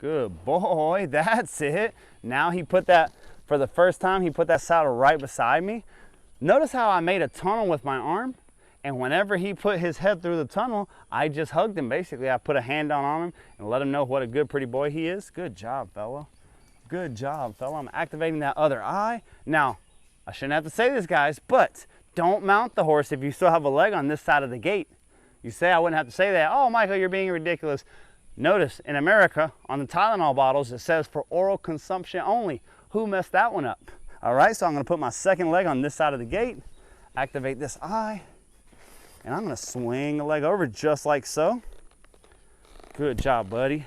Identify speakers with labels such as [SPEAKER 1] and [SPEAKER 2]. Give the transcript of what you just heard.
[SPEAKER 1] Good boy, that's it. Now he put that, for the first time, he put that saddle right beside me. Notice how I made a tunnel with my arm, and whenever he put his head through the tunnel, I just hugged him. Basically, I put a hand down on him and let him know what a good, pretty boy he is. Good job, fella. Good job, fella. I'm activating that other eye. Now, I shouldn't have to say this, guys, but don't mount the horse if you still have a leg on this side of the gate. You say I wouldn't have to say that. Oh, Michael, you're being ridiculous. Notice in America, on the Tylenol bottles, it says for oral consumption only. Who messed that one up? All right, so I'm gonna put my second leg on this side of the gate, activate this eye, and I'm gonna swing the leg over just like so. Good job, buddy.